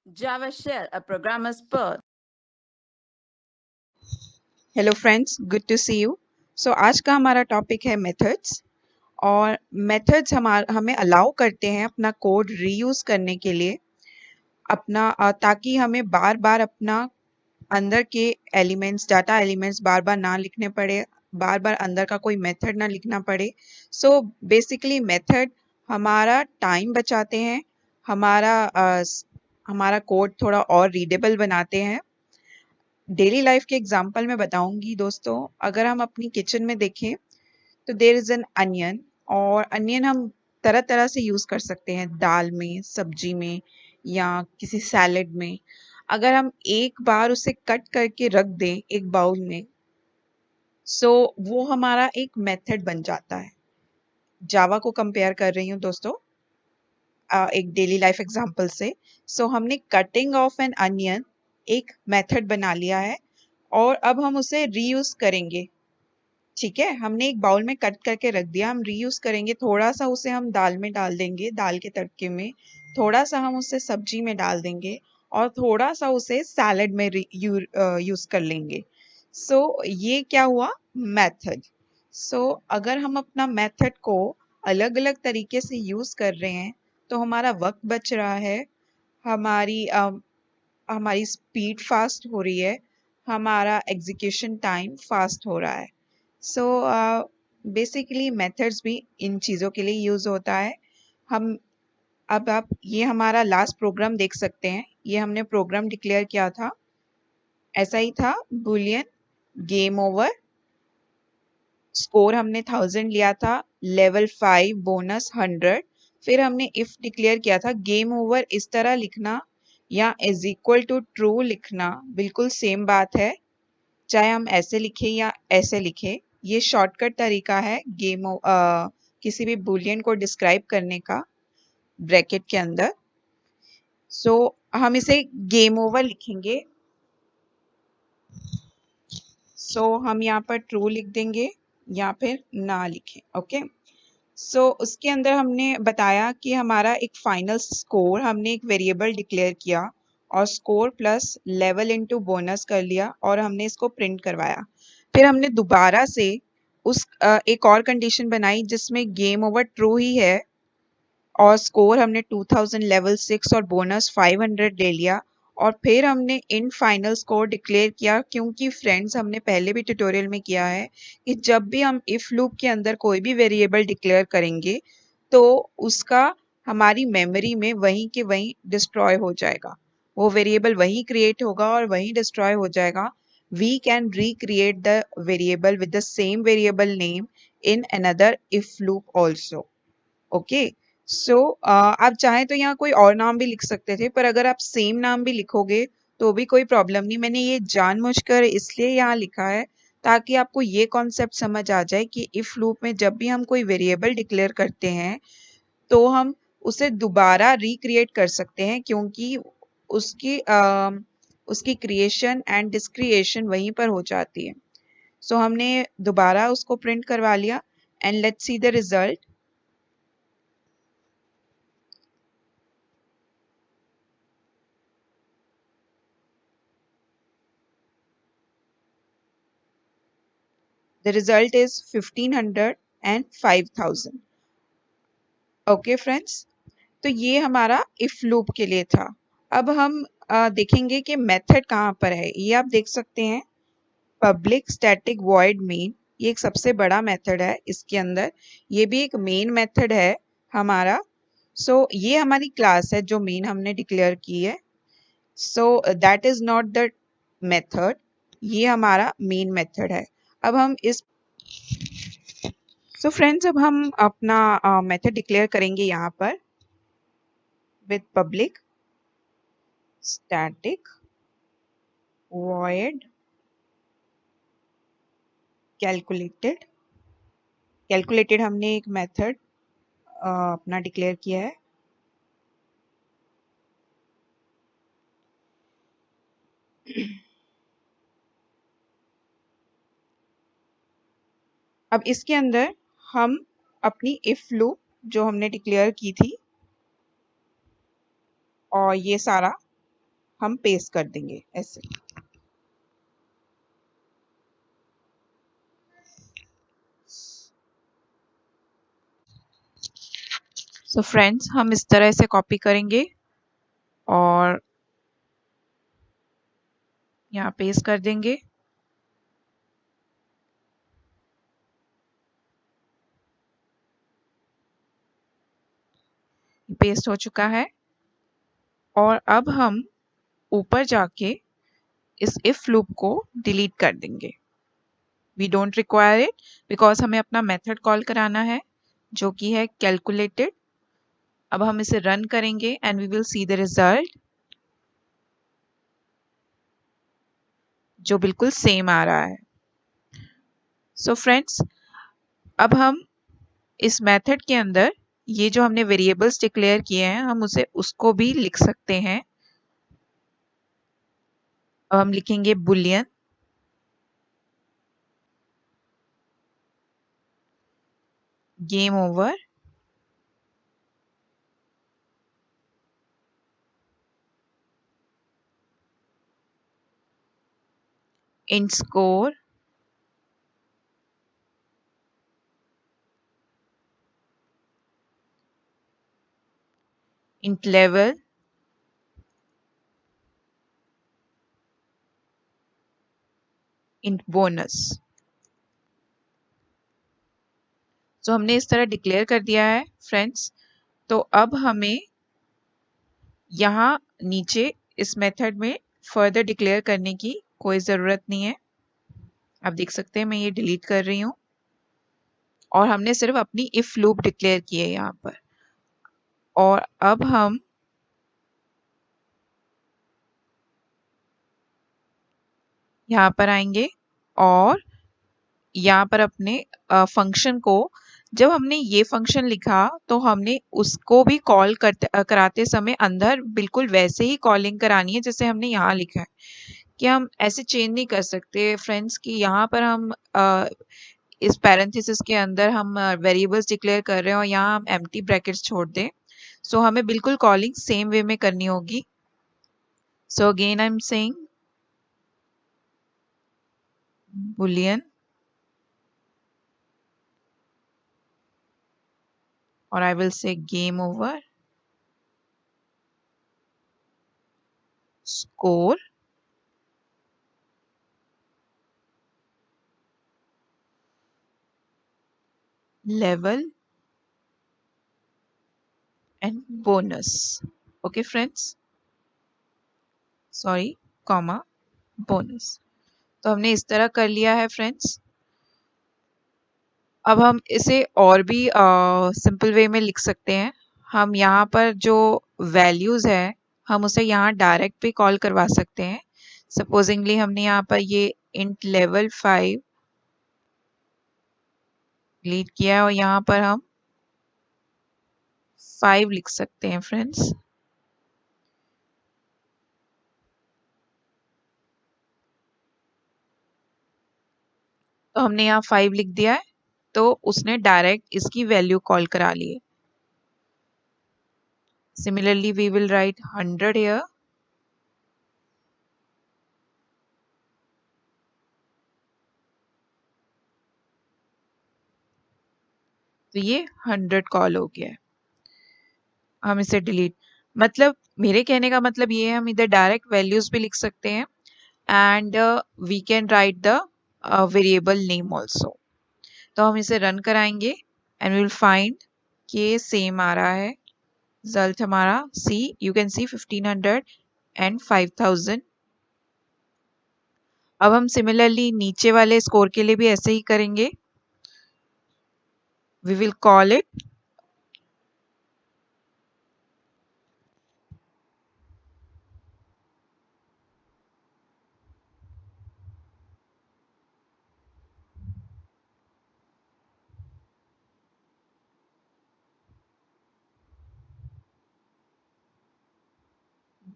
Java Shell, a programmer's birth. Hello friends, good to see you. So आज का हमारा topic है methods. और मेथड्स हमें अलाउ करते हैं अपना कोड रीयूज करने के लिए, ताकि हमें बार बार अपना अंदर के एलिमेंट्स, डाटा एलिमेंट्स बार बार ना लिखने पड़े, बार बार अंदर का कोई मेथड ना लिखना पड़े। सो बेसिकली मेथड हमारा टाइम बचाते हैं, हमारा कोड थोड़ा और रीडेबल बनाते हैं। डेली लाइफ के एग्जांपल में बताऊंगी दोस्तों। अगर हम अपनी किचन में देखें तो देयर इज एन अनियन, और अनियन हम तरह तरह से यूज कर सकते हैं, दाल में, सब्जी में, या किसी सैलेड में। अगर हम एक बार उसे कट करके रख दें एक बाउल में, सो वो हमारा एक मेथड बन जाता है। जावा को कंपेयर कर रही हूँ दोस्तों, एक डेली लाइफ एग्जांपल से। सो हमने कटिंग ऑफ एन अनियन एक मेथड बना लिया है, और अब हम उसे रीयूज करेंगे। ठीक है, हमने एक बाउल में कट करके रख दिया, हम रीयूज करेंगे। थोड़ा सा उसे हम दाल में डाल देंगे, दाल के तड़के में। थोड़ा सा हम उसे सब्जी में डाल देंगे, और थोड़ा सा उसे सैलेड में यूज कर लेंगे। सो ये क्या हुआ? मेथड। सो अगर हम अपना मेथड को अलग अलग तरीके से यूज कर रहे हैं तो हमारा वक्त बच रहा है, हमारी स्पीड फास्ट हो रही है, हमारा एग्जीक्यूशन टाइम फास्ट हो रहा है। सो बेसिकली मेथड्स भी इन चीज़ों के लिए यूज़ होता है। हम अब आप ये हमारा लास्ट प्रोग्राम देख सकते हैं। ये हमने प्रोग्राम डिक्लेयर किया था, ऐसा ही था, बुलियन गेम ओवर। स्कोर हमने 1000 लिया था, लेवल 5 बोनस 100। फिर हमने इफ डिक्लेयर किया था, गेम ओवर इस तरह लिखना या इज इक्वल टू ट्रू लिखना, बिल्कुल सेम बात है, चाहे हम ऐसे लिखें या ऐसे लिखें। ये शॉर्टकट तरीका है किसी भी बुलियन को डिस्क्राइब करने का ब्रैकेट के अंदर। सो हम इसे गेम ओवर लिखेंगे। सो हम यहाँ पर ट्रू लिख देंगे या फिर ना लिखें। ओके, सो उसके अंदर हमने बताया कि हमारा एक फाइनल स्कोर, हमने एक वेरिएबल डिक्लेयर किया और score plus level into bonus कर लिया, और हमने इसको प्रिंट करवाया। फिर हमने दोबारा से एक और कंडीशन बनाई जिसमें गेम ओवर ट्रू ही है, और स्कोर हमने 2000, लेवल 6 और बोनस 500 ले लिया। और फिर हमने इन फाइनल स्कोर डिक्लेयर किया, क्योंकि फ्रेंड्स हमने पहले भी ट्यूटोरियल में किया है कि जब भी हम इफ लूप के अंदर कोई भी वेरिएबल डिक्लेयर करेंगे तो उसका हमारी मेमोरी में वहीं के वहीं डिस्ट्रॉय हो जाएगा। वो वेरिएबल वहीं क्रिएट होगा और वहीं डिस्ट्रॉय हो जाएगा। We can recreate the variable with the same variable name in another if loop also. Okay, so आप चाहें तो यहाँ कोई और नाम भी लिख सकते थे, पर अगर आप सेम नाम भी लिखोगे तो भी कोई प्रॉब्लम नहीं। मैंने ये जानबूझकर इसलिए यहाँ लिखा है ताकि आपको ये कॉन्सेप्ट समझ आ जाए कि इफ लूप में जब भी हम कोई वेरिएबल डिक्लेयर करते हैं तो हम उसे दोबारा रिक्रिएट कर सकते हैं, क्योंकि उसकी क्रिएशन एंड डिस्क्रिएशन वहीं पर हो जाती है। सो हमने दोबारा उसको प्रिंट करवा लिया, and let's see the result. The result is 1500 and 5000. Okay friends, तो ये हमारा इफ लूप के लिए था। अब हम देखेंगे कि मेथड कहाँ पर है। ये आप देख सकते हैं, पब्लिक स्टैटिक वॉइड मेन, ये एक सबसे बड़ा मेथड है इसके अंदर। ये भी एक मेन मेथड है हमारा। सो ये हमारी क्लास है जो मेन हमने डिक्लेयर की है। So that is not the method, ये हमारा मेन मेथड है। अब हम इस फ्रेंड्स, अब हम अपना मेथड डिक्लेयर करेंगे यहाँ पर with public static void calculated. Calculated हमने एक मेथड अपना डिक्लेयर किया है। अब इसके अंदर हम अपनी इफ लूप जो हमने डिक्लेयर की थी, और ये सारा हम पेस्ट कर देंगे ऐसे। सो फ्रेंड्स, हम इस तरह से कॉपी करेंगे और यहाँ पेस्ट कर देंगे। पेस्ट हो चुका है और अब हम ऊपर जाके इस इफ लूप को डिलीट कर देंगे। We don't require it because हमें अपना मेथड कॉल कराना है जो कि है कैलकुलेटेड। अब हम इसे रन करेंगे and we will see the result जो बिल्कुल सेम आ रहा है। सो फ्रेंड्स, अब हम इस मेथड के अंदर ये जो हमने वेरिएबल्स डिक्लेयर किए हैं हम उसे उसको भी लिख सकते हैं। अब हम लिखेंगे Boolean game over int score int level int bonus। तो हमने इस तरह डिक्लेयर कर दिया है फ्रेंड्स। तो अब हमें यहाँ नीचे इस मेथड में फर्दर डिक्लेयर करने की कोई ज़रूरत नहीं है। आप देख सकते हैं मैं ये डिलीट कर रही हूँ और हमने सिर्फ अपनी इफ लूप डिक्लेयर की है यहाँ पर। और अब हम यहाँ पर आएंगे और यहाँ पर अपने फंक्शन को, जब हमने ये फंक्शन लिखा तो हमने उसको भी कॉल कराते समय अंदर बिल्कुल वैसे ही कॉलिंग करानी है जैसे हमने यहाँ लिखा है। कि हम ऐसे चेंज नहीं कर सकते फ्रेंड्स कि यहाँ पर हम इस पैरेंथेसिस के अंदर हम वेरिएबल्स डिक्लेयर कर रहे हैं और यहाँ हम एम्प्टी ब्रैकेट्स छोड़ दें। सो हमें बिल्कुल कॉलिंग सेम वे में करनी होगी। So again I am saying boolean or I will say game over score level and bonus। okay friends, sorry, comma bonus। तो हमने इस तरह कर लिया है फ्रेंड्स। अब हम इसे और भी सिंपल वे में लिख सकते हैं। हम यहाँ पर जो वैल्यूज है हम उसे यहाँ डायरेक्ट भी कॉल करवा सकते हैं। सपोजिंगली हमने यहाँ पर ये इंट लेवल 5 डिलीट किया है और यहाँ पर हम 5 लिख सकते हैं फ्रेंड्स। तो हमने यहाँ 5 लिख दिया है तो उसने डायरेक्ट इसकी वैल्यू कॉल करा ली है। Similarly, we will write 100 here. तो ये 100 कॉल हो गया है। हम इसे डिलीट, मतलब मेरे कहने का मतलब ये है हम इधर डायरेक्ट वैल्यूज भी लिख सकते हैं and we can write the variable name also. तो हम इसे रन कराएंगे एंड वी विल फाइंड कि सेम आ रहा है रिजल्ट हमारा। See you can see 1500 and 5000। अब हम सिमिलरली नीचे वाले स्कोर के लिए भी ऐसे ही करेंगे। We will call it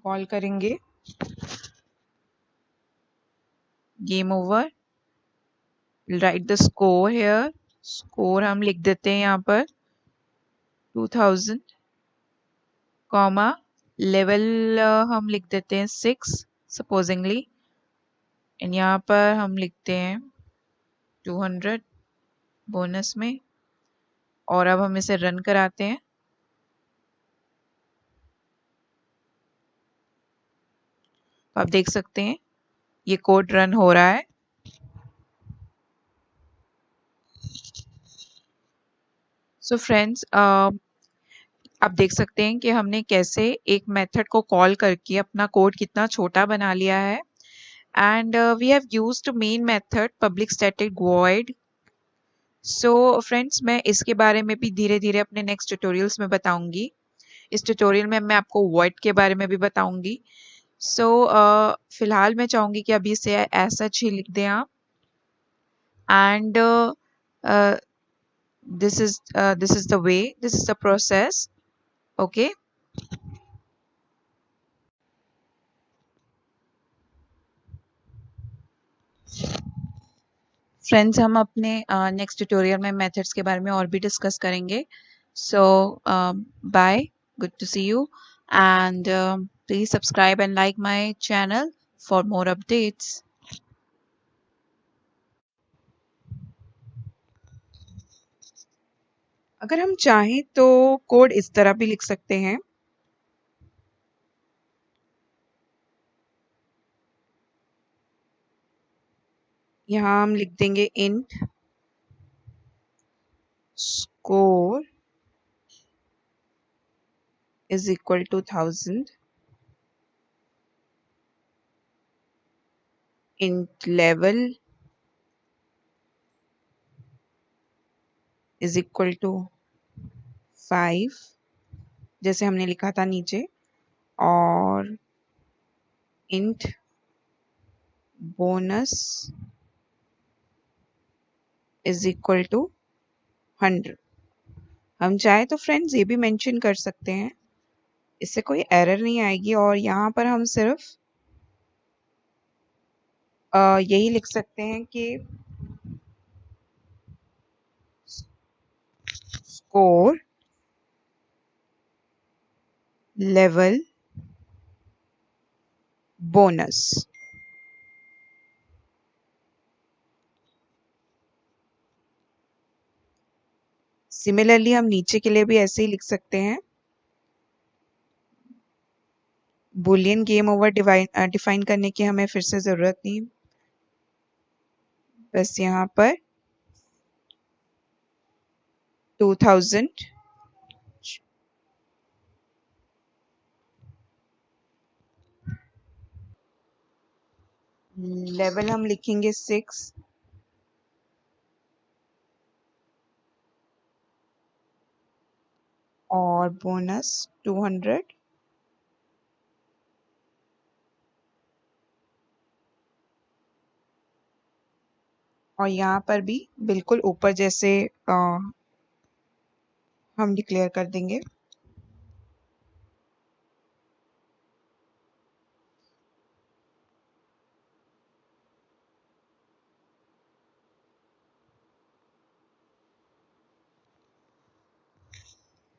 call करेंगे game over. Write the score here, score हम लिख देते हैं यहाँ पर 2000 कॉमा लेवल हम लिख देते हैं 6 सपोजिंगली, एंड यहाँ पर हम लिखते हैं 200 बोनस में, और अब हम इसे रन कराते हैं। तो आप देख सकते हैं ये कोड रन हो रहा है। सो फ्रेंड्स, आप देख सकते हैं कि हमने कैसे एक मेथड को कॉल करके अपना कोड कितना छोटा बना लिया है। And we have used main method public static void. So friends, मैं इसके बारे में भी धीरे धीरे अपने नेक्स्ट ट्यूटोरियल्स में बताऊंगी। इस ट्यूटोरियल में मैं आपको वॉइड के बारे में भी बताऊंगी। सो फिलहाल मैं चाहूंगी कि अभी से ऐसा ही लिख दें आप। And this is the way, this is the process. Okay, friends, हम अपने नेक्स्ट ट्यूटोरियल में मेथड्स के बारे में और भी डिस्कस करेंगे। So bye, good to see you, and please subscribe and like my channel for more updates. अगर हम चाहें तो कोड इस तरह भी लिख सकते हैं। यहाँ हम लिख देंगे int score is equal to 1000, int level is equal to 5, जैसे हमने लिखा था नीचे, और int bonus is equal to 100। हम चाहे तो फ्रेंड्स ये भी मेंशन कर सकते हैं, इससे कोई एरर नहीं आएगी। और यहाँ पर हम सिर्फ यही लिख सकते हैं कि स्कोर लेवल बोनस। सिमिलरली हम नीचे के लिए भी ऐसे ही लिख सकते हैं। बुलियन गेम ओवर डिफाइन करने की हमें फिर से जरूरत नहीं, बस यहाँ पर 2000 लेवल हम लिखेंगे 6, और बोनस 200, और यहाँ पर भी बिल्कुल ऊपर जैसे हम डिक्लेयर कर देंगे।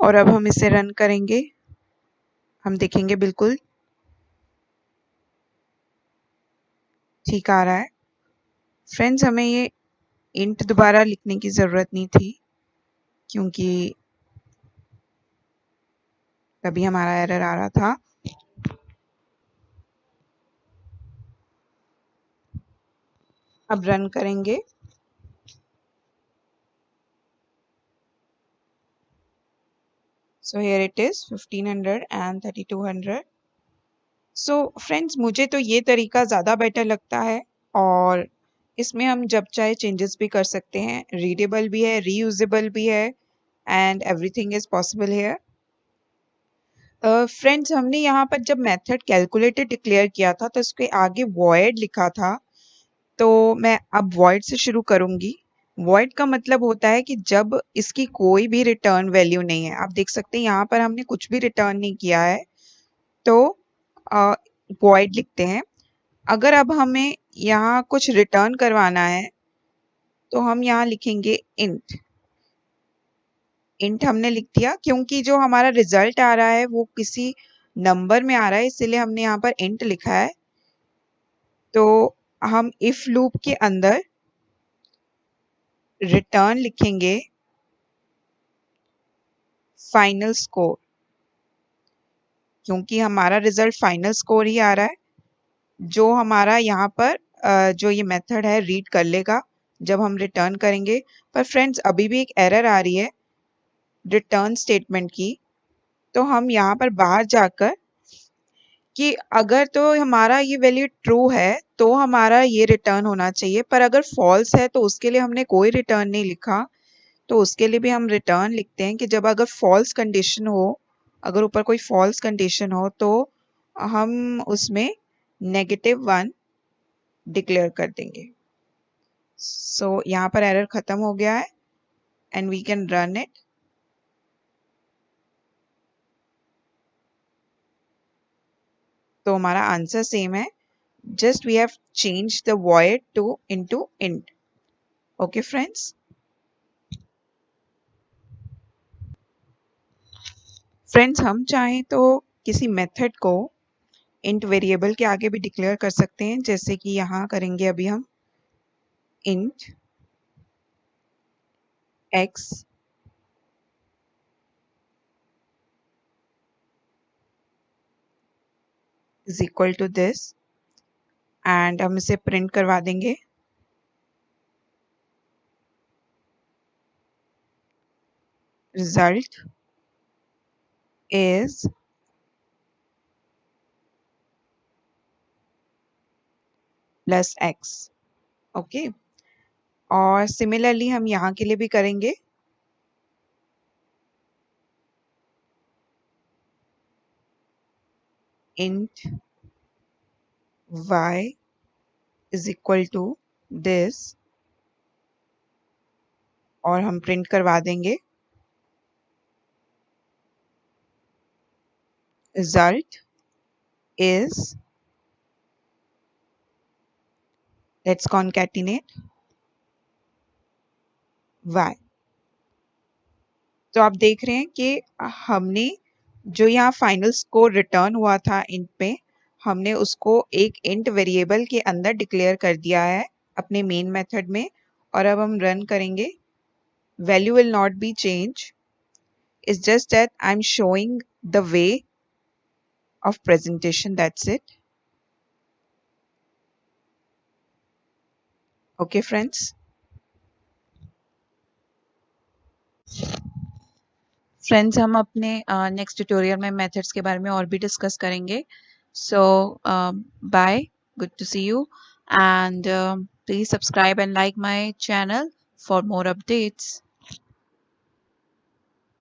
और अब हम इसे रन करेंगे, हम देखेंगे बिल्कुल ठीक आ रहा है। फ्रेंड्स, हमें ये इंट दोबारा लिखने की ज़रूरत नहीं थी, क्योंकि तभी हमारा एरर आ रहा था। अब रन करेंगे। So here it is 1500 and 3200। So friends, मुझे तो ये तरीका ज़्यादा बेटर लगता है, और इसमें हम जब चाहे चेंजेस भी कर सकते हैं। रीडेबल भी है, रीयूजेबल भी है, and everything is possible here. Friends, हमने यहाँ पर जब मेथड कैलकुलेटर डिक्लेयर किया था तो इसके आगे वॉइड लिखा था, तो मैं अब वॉइड से शुरू करूंगी। वॉइड का मतलब होता है कि जब इसकी कोई भी रिटर्न वैल्यू नहीं है। आप देख सकते हैं यहाँ पर हमने कुछ भी रिटर्न नहीं किया है, तो वॉइड लिखते हैं। अगर अब हमें यहाँ कुछ रिटर्न करवाना है तो हम यहाँ लिखेंगे इंट। इंट हमने लिख दिया, क्योंकि जो हमारा रिजल्ट आ रहा है वो किसी नंबर में आ रहा है इसीलिए हमने यहाँ पर इंट लिखा है। तो हम इफ लूप के अंदर रिटर्न लिखेंगे फाइनल स्कोर, क्योंकि हमारा रिजल्ट फाइनल स्कोर ही आ रहा है, जो हमारा यहाँ पर जो ये मेथड है रीड कर लेगा जब हम रिटर्न करेंगे। पर फ्रेंड्स अभी भी एक एरर आ रही है रिटर्न स्टेटमेंट की, तो हम यहाँ पर बाहर जाकर कि अगर तो हमारा ये वैल्यू ट्रू है तो हमारा ये रिटर्न होना चाहिए, पर अगर फॉल्स है तो उसके लिए हमने कोई रिटर्न नहीं लिखा। तो उसके लिए भी हम रिटर्न लिखते हैं कि जब अगर फॉल्स कंडीशन हो, अगर ऊपर कोई फॉल्स कंडीशन हो तो हम उसमें -1 डिक्लेयर कर देंगे। सो यहाँ पर एरर खत्म हो गया है and we can run it. तो हमारा आंसर सेम है, just we have changed the void to into int. Okay friends, हम चाहें तो किसी मेथड को int वेरिएबल के आगे भी डिक्लेयर कर सकते हैं, जैसे कि यहाँ करेंगे अभी हम int x is equal to this and हम इसे प्रिंट करवा देंगे result is plus x। Okay, और सिमिलरली हम यहाँ के लिए भी करेंगे int y is equal to this और हम प्रिंट करवा देंगे result is, let's concatenate y। तो आप देख रहे हैं कि हमने जो यहाँ फाइनल स्कोर रिटर्न हुआ था इंट पे, हमने उसको एक इंट वेरिएबल के अंदर डिक्लेयर कर दिया है अपने मेन मेथड में। और अब हम रन करेंगे, value will not be change, it's just that I am showing the way of presentation, that's it. Okay friends, हम अपने नेक्स्ट ट्यूटोरियल में मेथड्स के बारे में और भी डिस्कस करेंगे। So bye, good to see you, and please subscribe and like my channel for more updates.